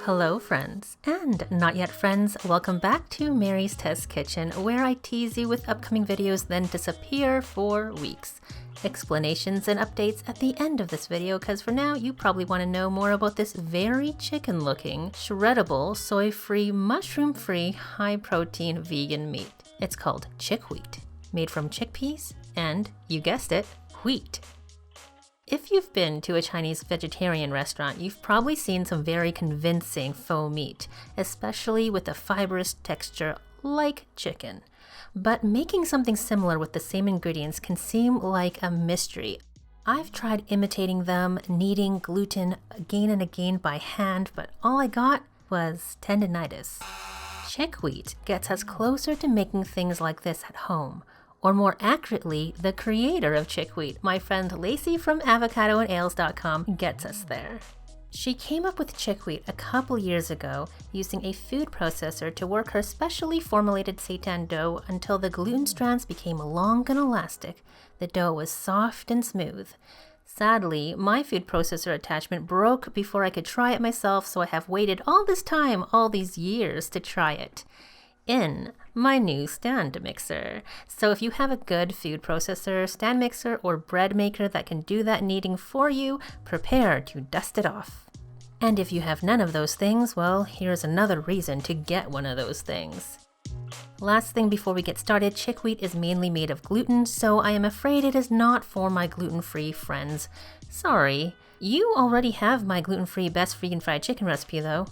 Hello friends, and not yet friends, welcome back to Mary's Test Kitchen, where I tease you with upcoming videos then disappear for weeks. Explanations and updates at the end of this video, because for now you probably want to know more about this very chicken looking, shreddable, soy-free, mushroom-free, high-protein vegan meat. It's called Chickwheat, made from chickpeas and, you guessed it, wheat. If you've been to a Chinese vegetarian restaurant, you've probably seen some very convincing faux meat, especially with a fibrous texture like chicken. But making something similar with the same ingredients can seem like a mystery. I've tried imitating them, kneading gluten again and again by hand, but all I got was tendinitis. Chickwheat gets us closer to making things like this at home. Or more accurately, the creator of Chickwheat, my friend Lacey from avocadoandales.com, gets us there. She came up with Chickwheat a couple years ago using a food processor to work her specially formulated seitan dough until the gluten strands became long and elastic. The dough was soft and smooth. Sadly, my food processor attachment broke before I could try it myself, so I have waited all this time, all these years, to try it in my new stand mixer. So if you have a good food processor, stand mixer, or bread maker that can do that kneading for you, prepare to dust it off. And if you have none of those things, well, here's another reason to get one of those things. Last thing before we get started, Chickwheat is mainly made of gluten, so I am afraid it is not for my gluten-free friends. Sorry. You already have my gluten-free best vegan fried chicken recipe though.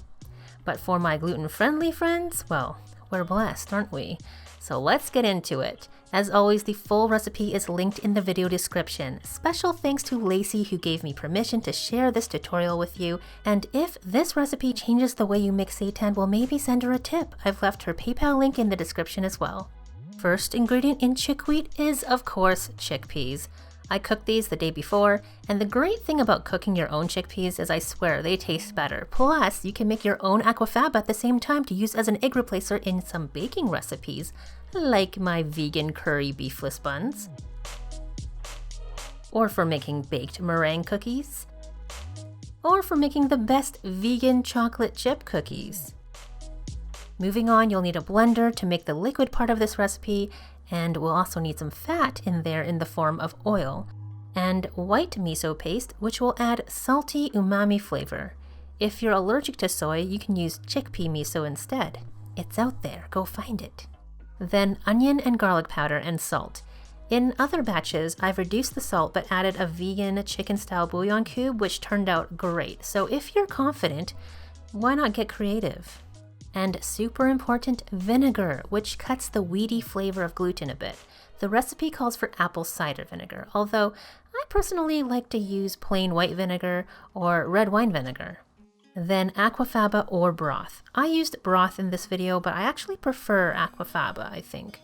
But for my gluten-friendly friends, well, we're blessed, aren't we? So let's get into it. As always, the full recipe is linked in the video description. Special thanks to Lacey who gave me permission to share this tutorial with you. And if this recipe changes the way you mix seitan, well, maybe send her a tip. I've left her PayPal link in the description as well. First ingredient in Chickwheat is, of course, chickpeas. I cooked these the day before, and the great thing about cooking your own chickpeas is I swear they taste better. Plus, you can make your own aquafaba at the same time to use as an egg replacer in some baking recipes, like my vegan curry beefless buns, or for making baked meringue cookies, or for making the best vegan chocolate chip cookies. Moving on, you'll need a blender to make the liquid part of this recipe, and we'll also need some fat in there in the form of oil, and white miso paste, which will add salty umami flavor. If you're allergic to soy, you can use chickpea miso instead. It's out there, go find it. Then onion and garlic powder and salt. In other batches, I've reduced the salt but added a vegan chicken-style bouillon cube, which turned out great. So if you're confident, why not get creative? And super important, vinegar, which cuts the wheaty flavor of gluten a bit. The recipe calls for apple cider vinegar, although I personally like to use plain white vinegar or red wine vinegar. Then aquafaba or broth. I used broth in this video, but I actually prefer aquafaba, I think.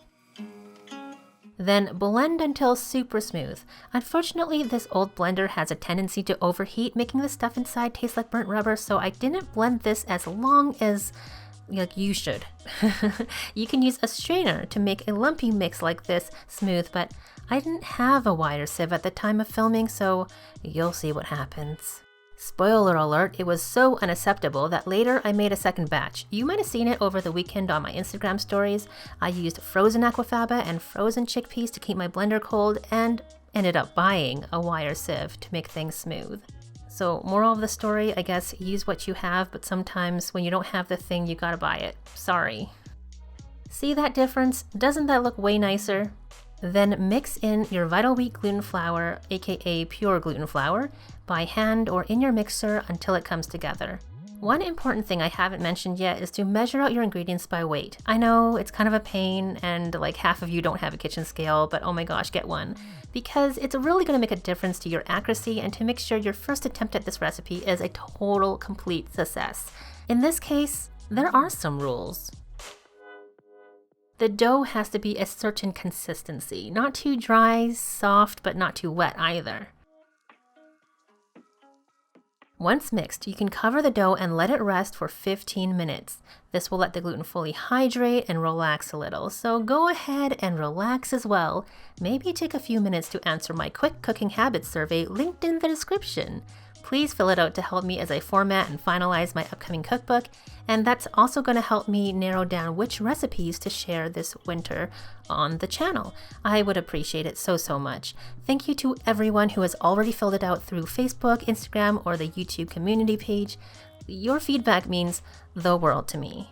Then blend until super smooth. Unfortunately, this old blender has a tendency to overheat, making the stuff inside taste like burnt rubber, so I didn't blend this as long as like you should. You can use a strainer to make a lumpy mix like this smooth, but I didn't have a wire sieve at the time of filming, so you'll see what happens. Spoiler alert, it was so unacceptable that later I made a second batch. You might have seen it over the weekend on my Instagram stories. I used frozen aquafaba and frozen chickpeas to keep my blender cold and ended up buying a wire sieve to make things smooth. So moral of the story, I guess, use what you have, but sometimes when you don't have the thing, you gotta buy it. Sorry. See that difference? Doesn't that look way nicer? Then mix in your vital wheat gluten flour, aka pure gluten flour, by hand or in your mixer until it comes together. One important thing I haven't mentioned yet is to measure out your ingredients by weight. I know it's kind of a pain and like half of you don't have a kitchen scale, but oh my gosh, get one. Because it's really going to make a difference to your accuracy and to make sure your first attempt at this recipe is a total, complete success. In this case, there are some rules. The dough has to be a certain consistency, not too dry, soft, but not too wet either. Once mixed, you can cover the dough and let it rest for 15 minutes. This will let the gluten fully hydrate and relax a little, so go ahead and relax as well. Maybe take a few minutes to answer my quick cooking habits survey linked in the description. Please fill it out to help me as I format and finalize my upcoming cookbook, and that's also going to help me narrow down which recipes to share this winter on the channel. I would appreciate it so much. Thank you to everyone who has already filled it out through Facebook, Instagram, or the YouTube community page. Your feedback means the world to me.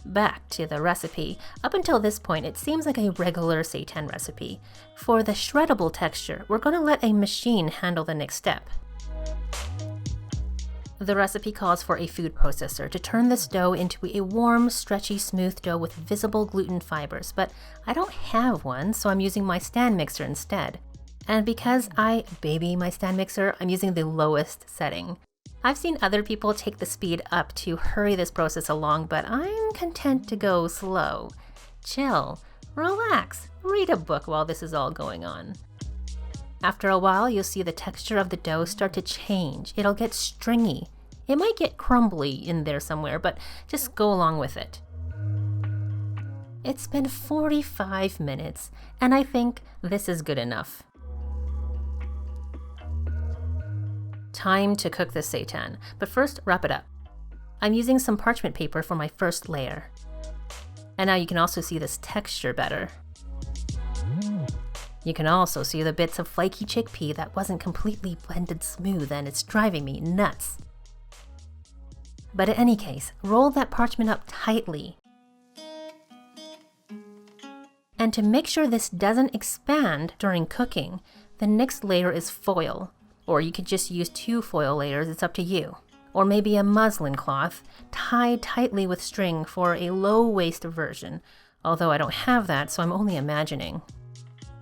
Back to the recipe. Up until this point, it seems like a regular seitan recipe. For the shreddable texture, we're going to let a machine handle the next step. The recipe calls for a food processor to turn this dough into a warm, stretchy, smooth dough with visible gluten fibers, but I don't have one, so I'm using my stand mixer instead. And because I baby my stand mixer, I'm using the lowest setting. I've seen other people take the speed up to hurry this process along, but I'm content to go slow. Chill, relax, read a book while this is all going on. After a while, you'll see the texture of the dough start to change. It'll get stringy. It might get crumbly in there somewhere, but just go along with it. It's been 45 minutes, and I think this is good enough. Time to cook the seitan, but first wrap it up. I'm using some parchment paper for my first layer. And now you can also see this texture better. You can also see the bits of flaky chickpea that wasn't completely blended smooth, and it's driving me nuts. But in any case, roll that parchment up tightly. And to make sure this doesn't expand during cooking, the next layer is foil. Or you could just use 2 foil layers, it's up to you. Or maybe a muslin cloth, tied tightly with string for a low-waist version. Although I don't have that, so I'm only imagining.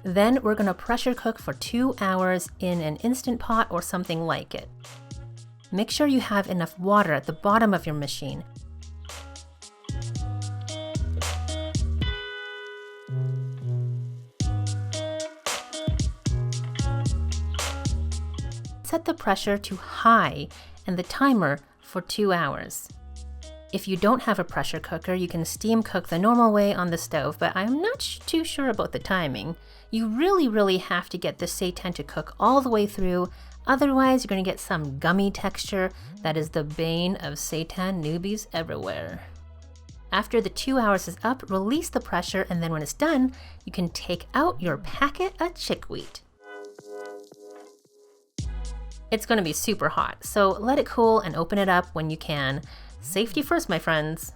Then we're going to pressure cook for 2 hours in an Instant Pot or something like it. Make sure you have enough water at the bottom of your machine. Set the pressure to high and the timer for 2 hours. If you don't have a pressure cooker, you can steam cook the normal way on the stove, but I'm not too sure about the timing. You really have to get the seitan to cook all the way through, otherwise you're going to get some gummy texture that is the bane of seitan newbies everywhere. After the 2 hours is up, release the pressure, and then when it's done, you can take out your packet of chickweat. It's going to be super hot, so let it cool and open it up when you can. Safety first, my friends.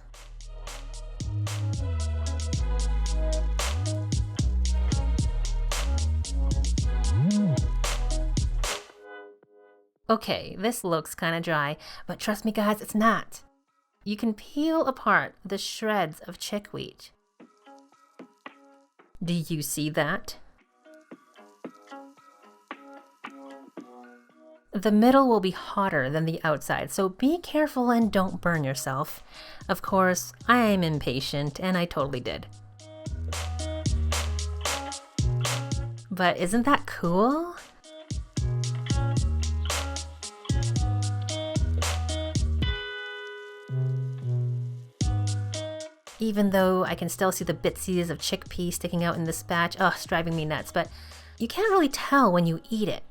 Okay, this looks kind of dry, but trust me guys, it's not. You can peel apart the shreds of chickweat. Do you see that? The middle will be hotter than the outside, so be careful and don't burn yourself. Of course, I'm impatient, and I totally did. But isn't that cool? Even though I can still see the bitsies of chickpea sticking out in this batch, it's driving me nuts, but you can't really tell when you eat it.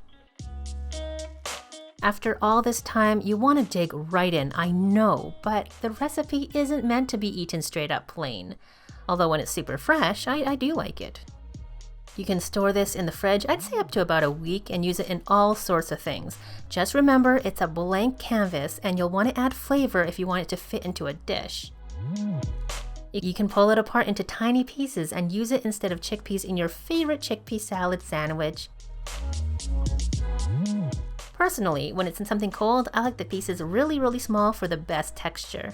After all this time, you want to dig right in, I know, but the recipe isn't meant to be eaten straight up plain. Although when it's super fresh, I do like it. You can store this in the fridge, I'd say up to about a week, and use it in all sorts of things. Just remember, it's a blank canvas, and you'll want to add flavor if you want it to fit into a dish. You can pull it apart into tiny pieces and use it instead of chickpeas in your favorite chickpea salad sandwich. Personally, when it's in something cold, I like the pieces really small for the best texture.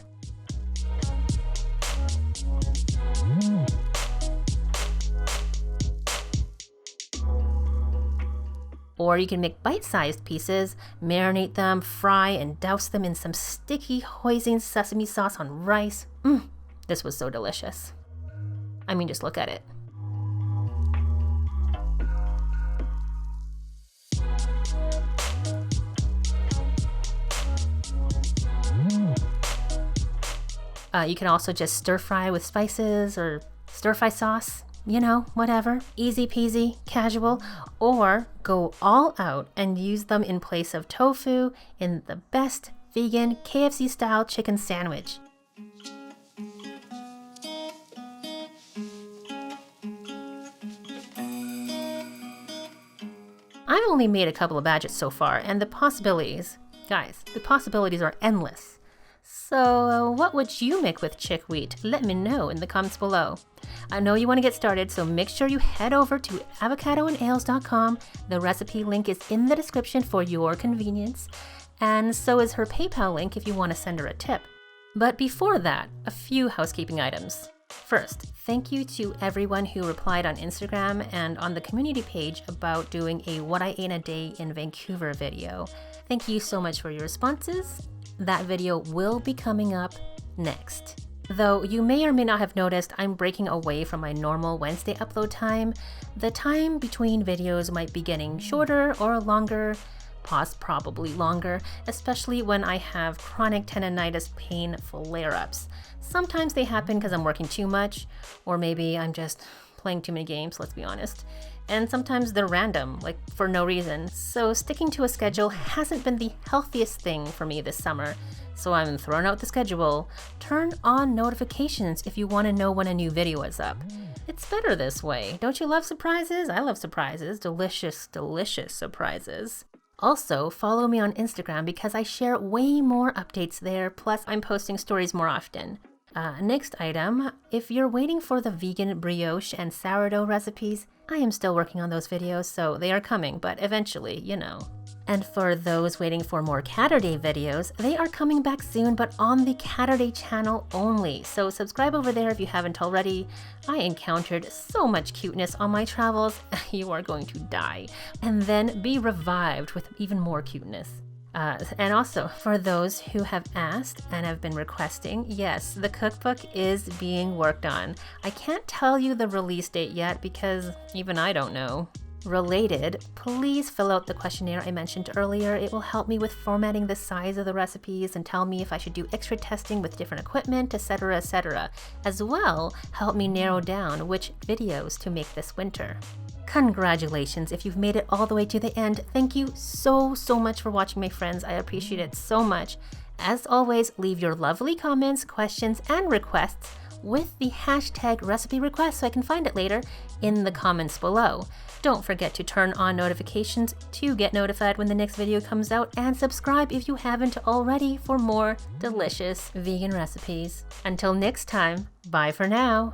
Or you can make bite-sized pieces, marinate them, fry, and douse them in some sticky hoisin sesame sauce on rice. This was so delicious. I mean, just look at it. You can also just stir fry with spices or stir fry sauce. you know, whatever, easy peasy, casual, or go all out and use them in place of tofu in the best vegan KFC style chicken sandwich. I've only made a couple of batches so far, and the possibilities, guys, the possibilities are endless. So what would you make with chickweat? Let me know in the comments below. I know you want to get started, so make sure you head over to avocadoandales.com. The recipe link is in the description for your convenience, and so is her PayPal link if you want to send her a tip. But before that, a few housekeeping items. First, thank you to everyone who replied on Instagram and on the community page about doing a What I Ate in a Day in Vancouver video. Thank you so much for your responses. That video will be coming up next. Though you may or may not have noticed, I'm breaking away from my normal Wednesday upload time. The time between videos might be getting shorter or longer, probably longer, especially when I have chronic tendonitis pain flare-ups. Sometimes they happen because I'm working too much, or maybe I'm just playing too many games, let's be honest. And sometimes they're random, like for no reason. So sticking to a schedule hasn't been the healthiest thing for me this summer. So I'm throwing out the schedule. Turn on notifications if you want to know when a new video is up. It's better this way. Don't you love surprises? I love surprises. Delicious, delicious surprises. Also, follow me on Instagram because I share way more updates there, plus I'm posting stories more often. Next item, if you're waiting for the vegan brioche and sourdough recipes, I am still working on those videos, so they are coming, but eventually, you know. And for those waiting for more Catterday videos, they are coming back soon, but on the Catterday channel only. So subscribe over there if you haven't already. I encountered so much cuteness on my travels, you are going to die. And then be revived with even more cuteness. And also, for those who have asked and have been requesting, yes, the cookbook is being worked on. I can't tell you the release date yet because even I don't know. Related, please fill out the questionnaire I mentioned earlier. It will help me with formatting the size of the recipes and tell me if I should do extra testing with different equipment, etc., etc. As well, help me narrow down which videos to make this winter. Congratulations if you've made it all the way to the end. Thank you so much for watching, my friends. I appreciate it so much. As always, leave your lovely comments, questions, and requests with the hashtag recipe request so I can find it later in the comments below. Don't forget to turn on notifications to get notified when the next video comes out, and subscribe if you haven't already for more delicious vegan recipes. Until next time, bye for now.